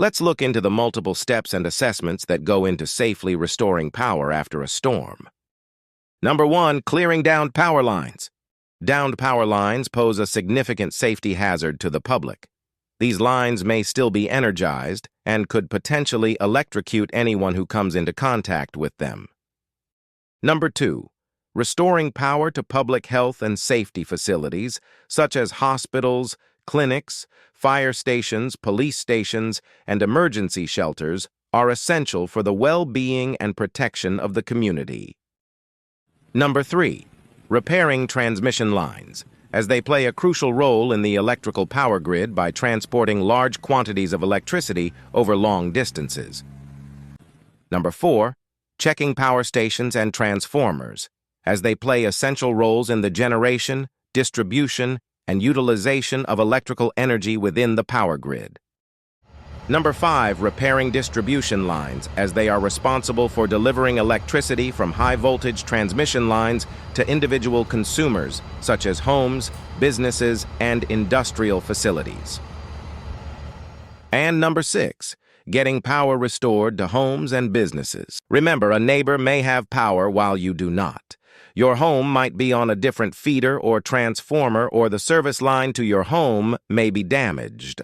Let's look into the multiple steps and assessments that go into safely restoring power after a storm. Number 1, clearing downed power lines. Downed power lines pose a significant safety hazard to the public. These lines may still be energized and could potentially electrocute anyone who comes into contact with them. Number 2, restoring power to public health and safety facilities, such as hospitals, clinics, fire stations, police stations, and emergency shelters, are essential for the well-being and protection of the community. Number 3, repairing transmission lines, as they play a crucial role in the electrical power grid by transporting large quantities of electricity over long distances. Number 4, checking power stations and transformers, as they play essential roles in the generation, distribution, and utilization of electrical energy within the power grid. Number 5, repairing distribution lines, as they are responsible for delivering electricity from high-voltage transmission lines to individual consumers, such as homes, businesses, and industrial facilities. And number 6, getting power restored to homes and businesses. Remember, a neighbor may have power while you do not. Your home might be on a different feeder or transformer, or the service line to your home may be damaged.